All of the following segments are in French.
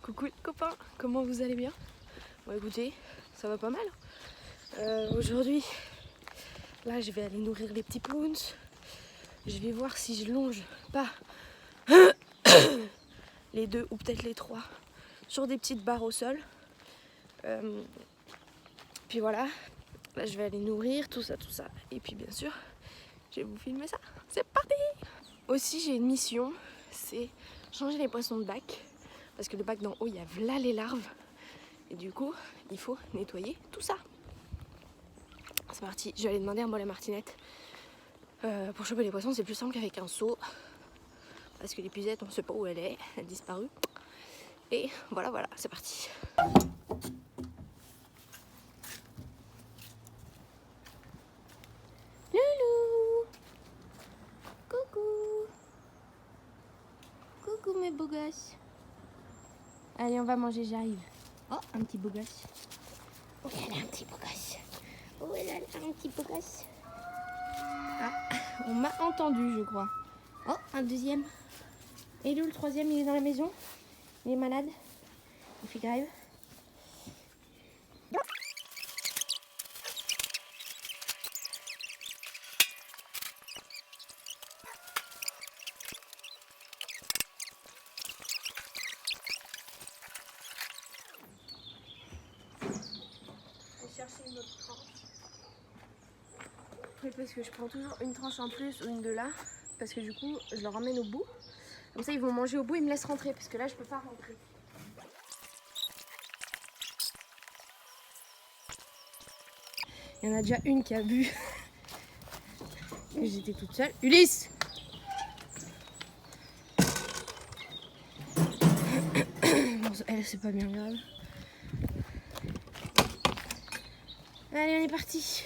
Coucou les copains, comment vous allez bien? Bon écoutez, ça va pas mal. Aujourd'hui, là je vais aller nourrir les petits poons. Je vais voir si je longe pas les deux ou peut-être les trois sur des petites barres au sol. Puis voilà, là je vais aller nourrir tout ça. Et puis bien sûr, je vais vous filmer ça. C'est parti! Aussi j'ai une mission, c'est changer les poissons de bac. Parce que le bac d'en haut, il y a là les larves. Et du coup, il faut nettoyer tout ça. C'est parti, je vais aller demander un bol à Martinette. Pour choper les poissons, c'est plus simple qu'avec un seau. Parce que l'épuisette, on ne sait pas où elle est. Elle a disparu. Et voilà, c'est parti. Loulou! Coucou! Coucou mes beaux gosses. Allez, on va manger, j'arrive. Oh, un petit beau gosse. Oh là là, un petit beau gosse. Oh là là, un petit beau gosse. Ah, on m'a entendu, je crois. Oh, un deuxième. Et le troisième, il est dans la maison. Il est malade. Il fait grève. Chercher une autre tranche. Oui, parce que je prends toujours une tranche en plus ou une de là, parce que du coup je le ramène au bout. Comme ça ils vont manger au bout et me laissent rentrer, parce que là je peux pas rentrer. Il y en a déjà une qui a vu que j'étais toute seule. Ulysse! Bon, elle c'est pas bien grave. Allez, on est parti. Si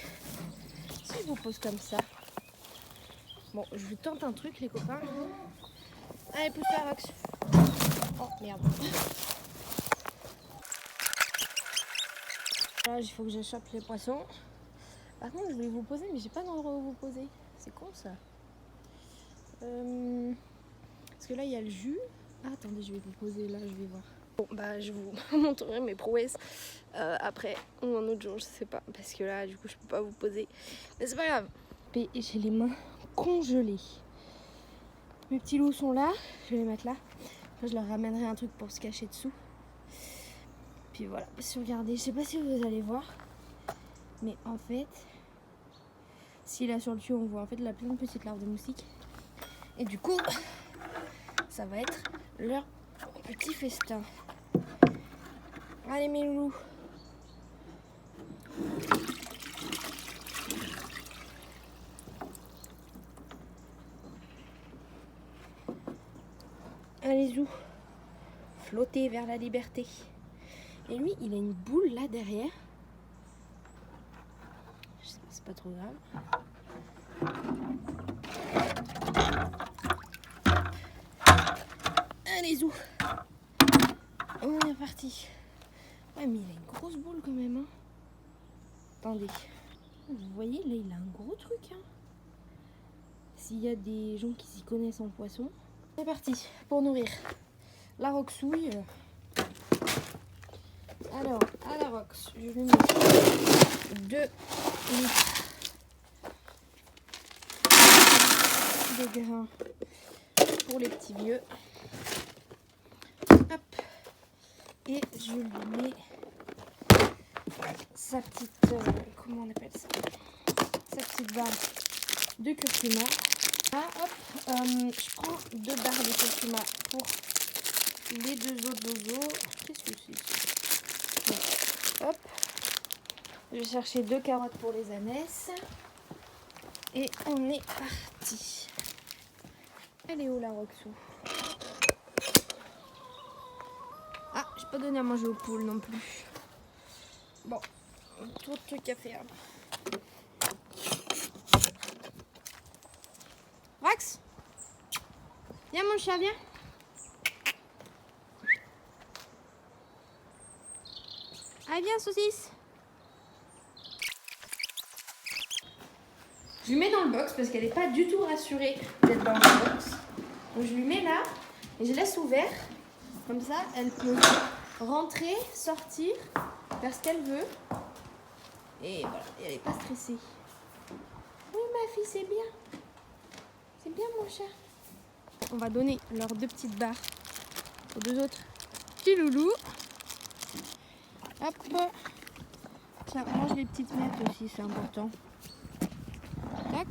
je vous pose comme ça. Bon, je vous tente un truc, les copains. Allez, pousse-toi, Rox. Oh, merde. Là, il faut que j'échappe les poissons. Par contre, je voulais vous poser, mais j'ai pas d'endroit où vous poser. C'est con, ça. Parce que là, il y a le jus. Ah, attendez, je vais vous poser là, je vais voir. Bon, bah, je vous montrerai mes prouesses après ou un autre jour, je sais pas. Parce que là, du coup, je peux pas vous poser. Mais c'est pas grave. Et j'ai les mains congelées. Mes petits loups sont là. Je vais les mettre là. Après, je leur ramènerai un truc pour se cacher dessous. Puis voilà. Si vous regardez, je sais pas si vous allez voir. Mais en fait, si là sur le tuyau, on voit en fait là plein de petites larves de moustiques. Et du coup, ça va être leur petit festin. Allez mes loulous. Allez zou. Flotter vers la liberté. Et lui, il a une boule là derrière. Je sais pas, c'est pas trop grave. Allez zou. On est parti. Ouais, mais il a une grosse boule quand même. Hein. Attendez. Vous voyez, là, il a un gros truc. Hein. S'il y a des gens qui s'y connaissent en poisson. C'est parti pour nourrir la roxouille. Alors, à la rox, je lui mets 2 litres de grains pour les petits vieux. Hop. Et je lui mets sa petite, comment on appelle ça? Sa petite barre de curcuma. Ah, hop, je prends 2 barres de curcuma pour les 2 autres dozos. Qu'est-ce que c'est? Hop, je vais chercher 2 carottes pour les anesses. Et on est parti. Elle est où la Roxou? Ah, j'ai pas donné à manger aux poules non plus. Bon, trop de trucs à faire. Rox, viens mon chat, viens. Allez, viens saucisse. Je lui mets dans le box parce qu'elle n'est pas du tout rassurée d'être dans le box. Donc je lui mets là et je laisse ouvert Comme ça, elle peut rentrer, sortir, faire ce qu'elle veut. Et voilà, et elle n'est pas stressée. Oui, ma fille, c'est bien. C'est bien, mon chat. On va donner leurs 2 petites barres aux 2 autres petits loulous. Hop. Tiens, mange les petites miettes aussi, c'est important. Tac.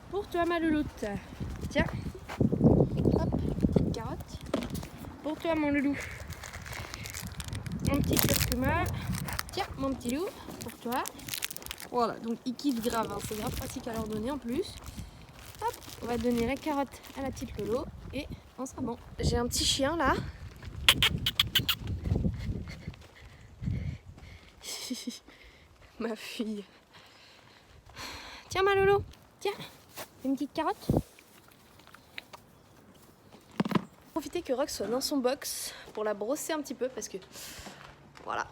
Pour toi, ma louloute. Tiens. Hop, petite carotte. Pour toi, mon loulou. Mon petit curcuma. Tiens, mon petit loup. Pour toi. Voilà, donc ils kiffent grave. Hein. C'est grave pratique à leur donner en plus. Hop, on va donner la carotte à la petite Lolo. Et on sera bon. J'ai un petit chien là. Ma fille. Tiens, ma Lolo. Tiens, une petite carotte. Profiter que Rox soit dans son box pour la brosser un petit peu parce que voilà,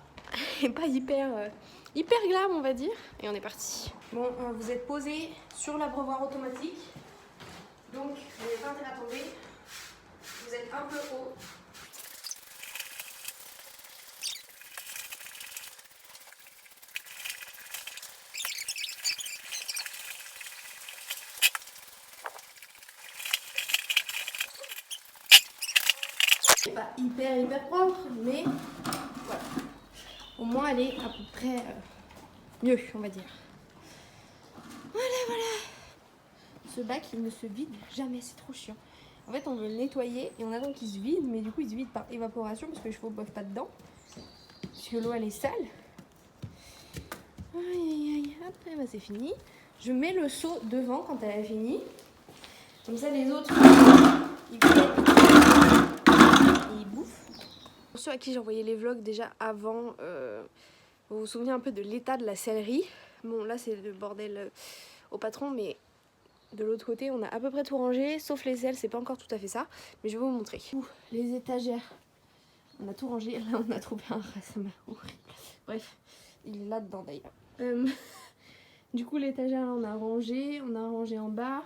elle n'est pas hyper glam on va dire. Et on est parti. Bon, vous êtes posé sur l'abreuvoir automatique. Donc vous n'avez pas intérêt à tomber. Vous êtes un peu haut. C'est pas hyper propre, mais voilà. Au moins elle est à peu près mieux, on va dire. Voilà. Ce bac il ne se vide jamais, c'est trop chiant. En fait on veut le nettoyer et on attend qu'il se vide, mais du coup il se vide par évaporation parce que les chevaux ne boivent pas dedans. Parce que l'eau elle est sale. Aïe, après bah, c'est fini. Je mets le seau devant quand elle a fini. Comme ça les autres ils viennent et ils bouffent. Pour ceux à qui j'ai envoyé les vlogs déjà avant, vous vous souvenez un peu de l'état de la sellerie. Bon là c'est le bordel au patron, mais de l'autre côté on a à peu près tout rangé, sauf les selles, c'est pas encore tout à fait ça, mais je vais vous montrer. Les étagères, on a tout rangé, là on a trouvé un rat, ça m'a horrible. Bref, il est là dedans d'ailleurs. Du coup l'étagère là on a rangé en bas.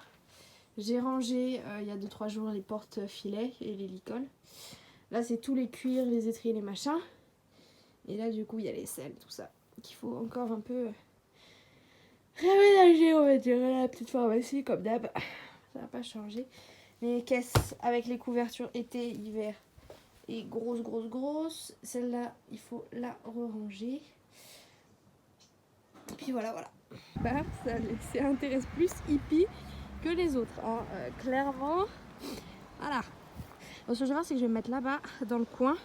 J'ai rangé il y a 2-3 jours les portes filets et les licoles. Là c'est tous les cuirs, les étriers, les machins. Et là du coup il y a les selles, tout ça, qu'il faut encore un peu réaménager on va dire. La petite pharmacie comme d'hab, ça n'a pas changé. Les caisses avec les couvertures été, hiver et grosse. Celle-là il faut la re-ranger. Puis voilà. Bah, ça intéresse plus hippie que les autres, hein. Clairement. Voilà. Ce que je vais faire, c'est que je vais me mettre là-bas, dans le coin.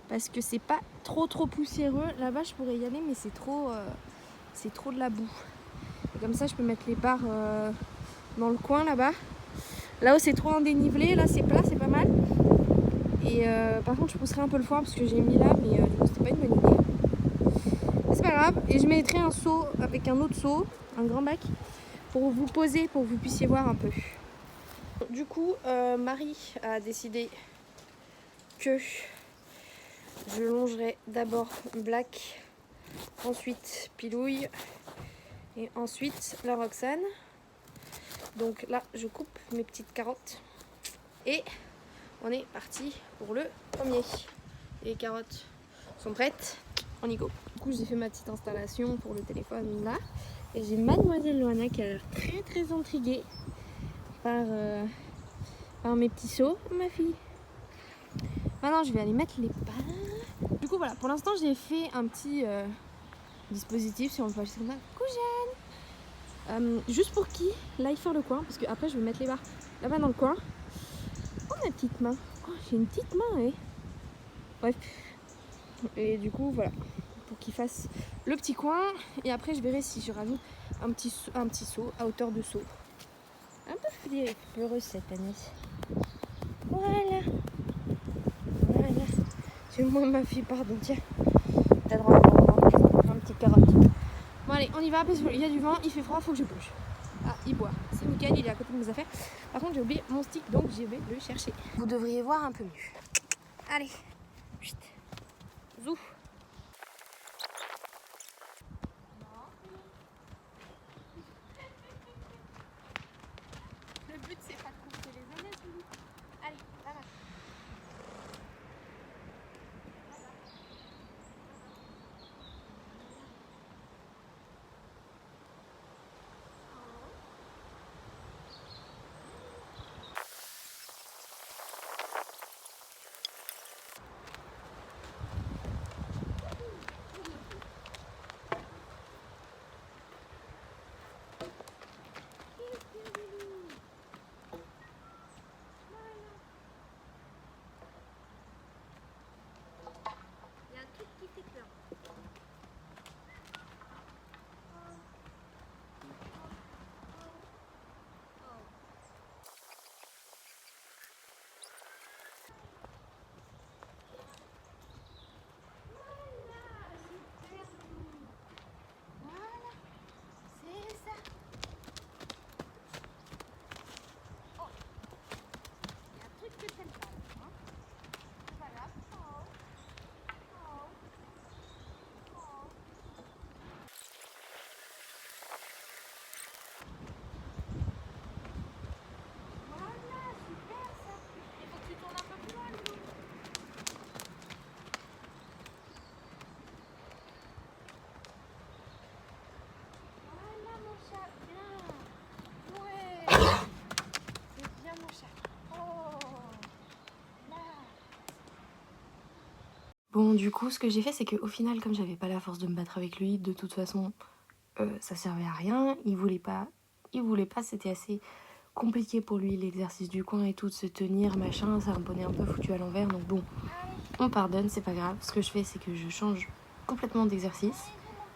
Parce que c'est pas trop poussiéreux. Là-bas, je pourrais y aller, mais c'est trop de la boue. Et comme ça, je peux mettre les barres dans le coin, là-bas. Là où c'est trop en dénivelé, là, c'est plat, c'est pas mal. Et par contre, je pousserai un peu le foin parce que j'ai mis là, mais du coup, c'était pas une bonne idée. C'est pas grave, et je mettrai un seau avec un autre seau, un grand bac, pour vous poser, pour que vous puissiez voir un peu. Du coup, Marie a décidé que je longerai d'abord Black, ensuite Pilouille, et ensuite la Roxane. Donc là, je coupe mes petites carottes, et on est parti pour le premier. Les carottes sont prêtes. On y go. Du coup j'ai fait ma petite installation pour le téléphone là et j'ai mademoiselle Loana qui a l'air très intriguée par mes petits seaux, ma fille. Maintenant je vais aller mettre les pains. Du coup voilà, pour l'instant j'ai fait un petit dispositif, si on peut appeler ça comme ça, couchane, juste pour qu'il aille faire le coin, parce que après je vais mettre les barres là-bas dans le coin. Oh ma petite main, oh, j'ai une petite main, eh. Bref, et du coup voilà, pour qu'il fasse le petit coin, et après je verrai si je rajoute un petit seau à hauteur de seau. Un peu fleureuse cette année. Voilà. C'est moi ma fille, pardon, tiens. T'as droit à un petit carotte. Bon allez, on y va parce qu'il y a du vent, il fait froid, faut que je bouge. Ah, il boit, c'est nickel, il est à côté de mes affaires. Par contre j'ai oublié mon stick, donc je vais le chercher. Vous devriez voir un peu mieux. Allez, chut. Zou. Le but c'est pas de couper les années. Allez, là-bas. Bon, du coup, ce que j'ai fait, c'est qu'au final, comme j'avais pas la force de me battre avec lui, de toute façon, ça servait à rien. Il voulait pas, c'était assez compliqué pour lui, l'exercice du coin et tout, de se tenir, machin. Ça me prenait un peu foutu à l'envers, donc bon, on pardonne, c'est pas grave. Ce que je fais, c'est que je change complètement d'exercice.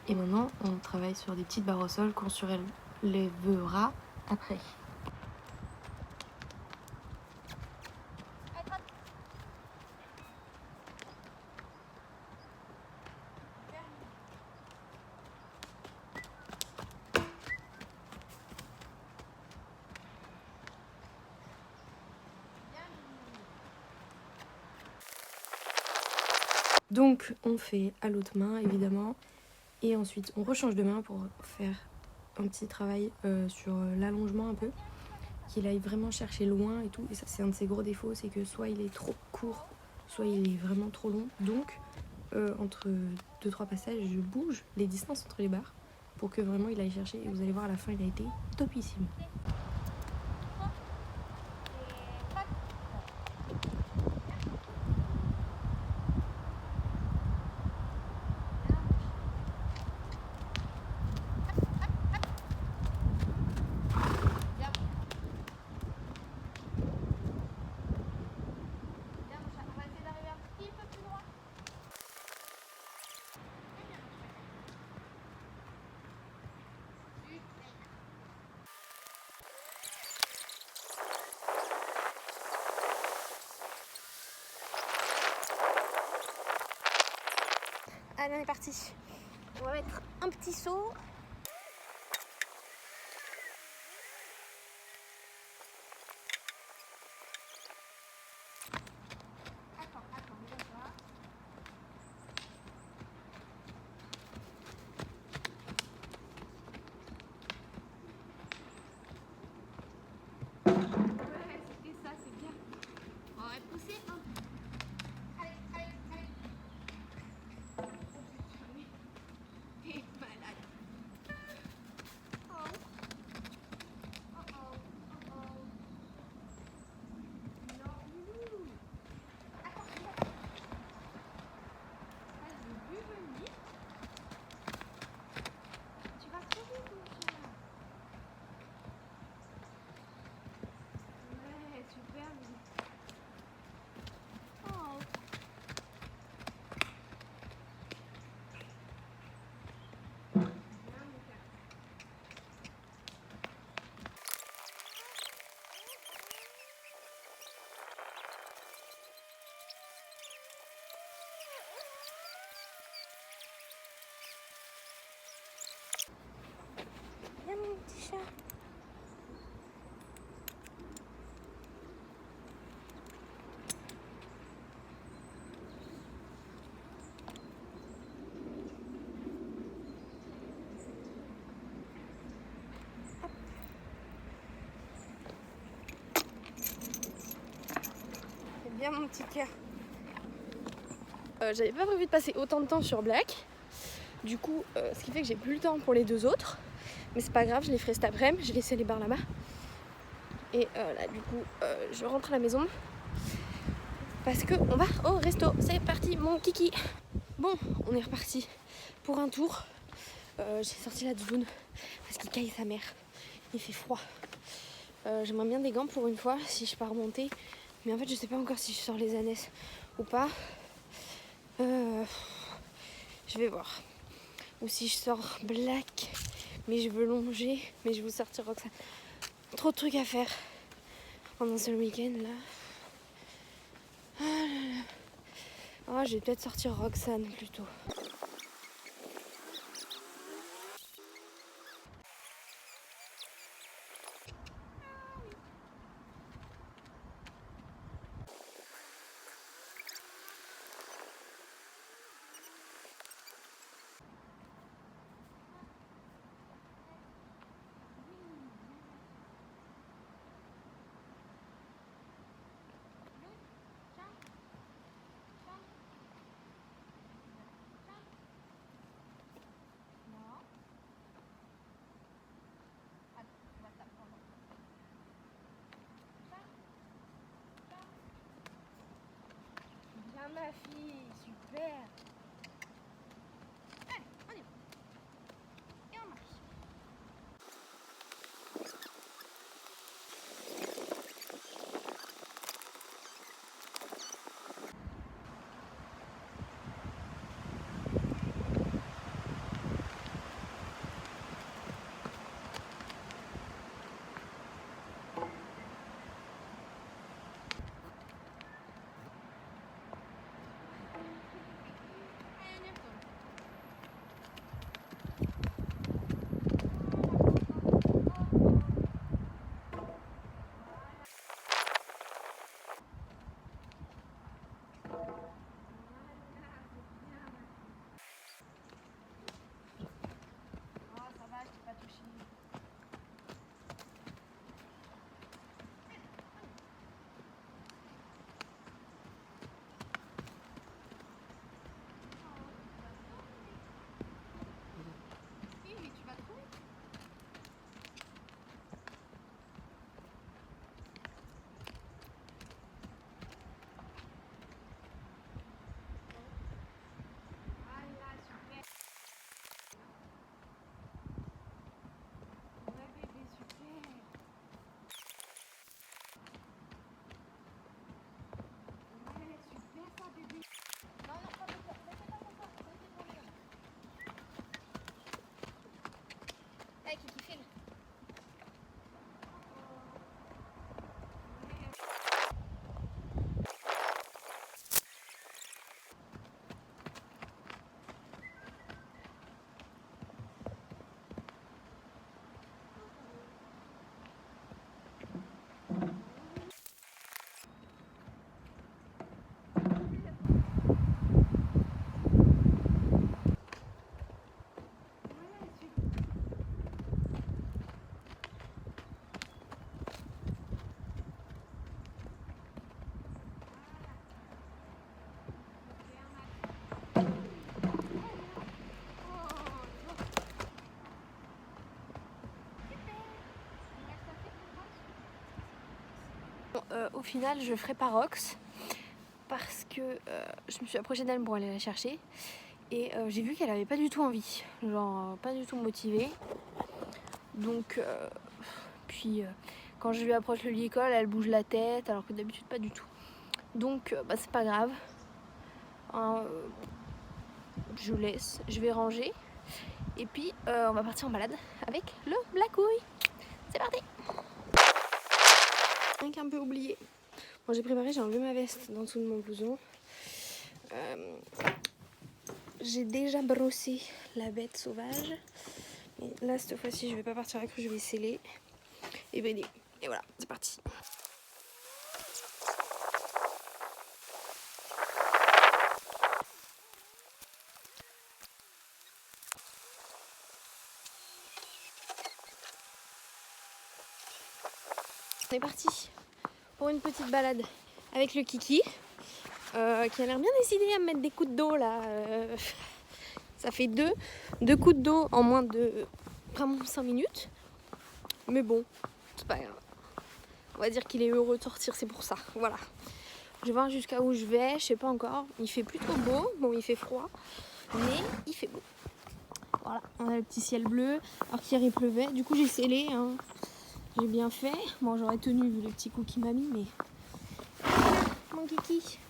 Et maintenant, on travaille sur des petites barres au sol qu'on surélèvera après. Donc on fait à l'autre main évidemment et ensuite on rechange de main pour faire un petit travail sur l'allongement un peu, qu'il aille vraiment chercher loin et tout. Et ça c'est un de ses gros défauts, c'est que soit il est trop court, soit il est vraiment trop long. Donc entre 2-3 passages je bouge les distances entre les barres pour que vraiment il aille chercher, et vous allez voir à la fin il a été topissime. Allez, on est parti. On va mettre un petit saut. Viens mon petit chat. Bien mon petit cœur. J'avais pas prévu de passer autant de temps sur Black. Du coup, ce qui fait que j'ai plus le temps pour les deux autres. Mais c'est pas grave, je les ferai cet après-midi. J'ai laissé les barres là-bas. Et là, du coup, je rentre à la maison. Parce que on va au resto. C'est parti, mon kiki. Bon, on est reparti pour un tour. J'ai sorti la doudoune parce qu'il caille sa mère. Il fait froid. J'aimerais bien des gants pour une fois si je pars remonter. Mais en fait, je sais pas encore si je sors les ânesses ou pas. Je vais voir. Ou si je sors Black, mais je veux longer, mais je veux sortir Roxane. Trop de trucs à faire en un seul week-end là. Ah là là. Oh, je vais peut-être sortir Roxane plutôt. ma fille, super. Allez, on y va. Et on marche. Kiki, file. Bon, au final, je ferai pas Rox parce que je me suis approchée d'elle pour aller la chercher et j'ai vu qu'elle avait pas du tout envie, genre pas du tout motivée. Donc, puis quand je lui approche le lit-école, elle bouge la tête alors que d'habitude pas du tout. Donc, bah, c'est pas grave. Je laisse, je vais ranger et puis on va partir en balade avec le Blacouille. C'est parti! Rien qu'un peu oublié. Bon, j'ai préparé, j'ai enlevé ma veste dans dessous de mon blouson. J'ai déjà brossé la bête sauvage. Mais là, cette fois-ci, je vais pas partir avec eux, je vais sceller et baigner. Et voilà, c'est parti. On est parti pour une petite balade avec le Kiki qui a l'air bien décidé à me mettre des coups d'eau là. Ça fait deux coups d'eau en moins de vraiment 5 minutes. Mais bon, c'est pas grave. On va dire qu'il est heureux de sortir, c'est pour ça. Voilà. Je vais voir jusqu'à où je vais, je sais pas encore. Il fait plus trop beau, bon il fait froid, mais il fait beau. Voilà, on a le petit ciel bleu, alors qu'hier il pleuvait. Du coup j'ai scellé, hein. J'ai bien fait. Bon, j'aurais tenu vu les petits coups qu'il m'a mis, mais... Mon Kiki.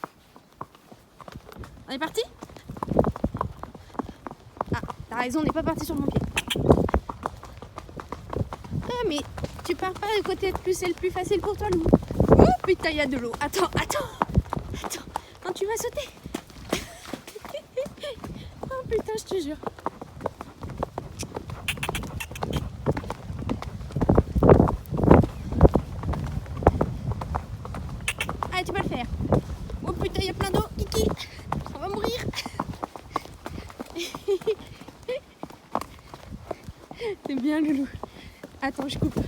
On est parti? Ah, t'as raison, on n'est pas parti sur mon pied. Ah, mais tu pars pas du côté c'est le plus facile pour toi, Lou. Oh putain, il y a de l'eau. Attends. Non, tu vas sauter. Oh putain, je te jure. Allez, tu vas le faire. Oh putain, il y a plein d'eau, Kiki. On va mourir. C'est bien, Loulou. Attends, je coupe.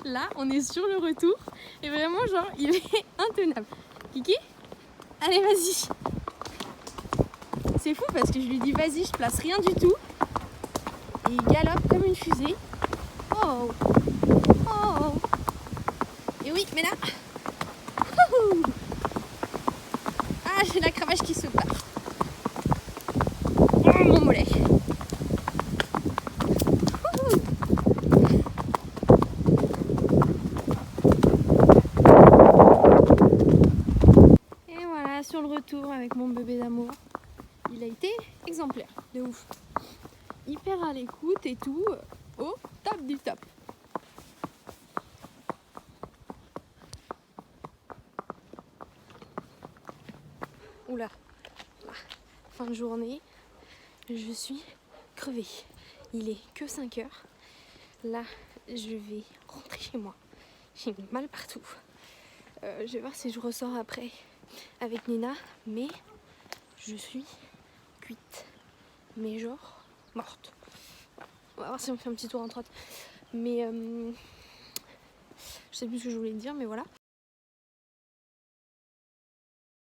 Là, on est sur le retour. Et vraiment, genre, il est intenable. Kiki, allez, vas-y. C'est fou parce que je lui dis vas-y, je place rien du tout. Et il galope comme une fusée. Oh. Et oui, mais là... Ah, j'ai la cravache l'image qui se part. Oh mon mollet. Et voilà, sur le retour avec mon bébé d'amour, il a été exemplaire, de ouf. Hyper à l'écoute et tout, au top du top. Oula, fin de journée, je suis crevée. Il est que 5 heures. Là, je vais rentrer chez moi. J'ai mal partout. Je vais voir si je ressors après avec Nina, mais je suis cuite. Mais genre morte. On va voir si on fait un petit tour en trotte. Mais je sais plus ce que je voulais dire, mais voilà.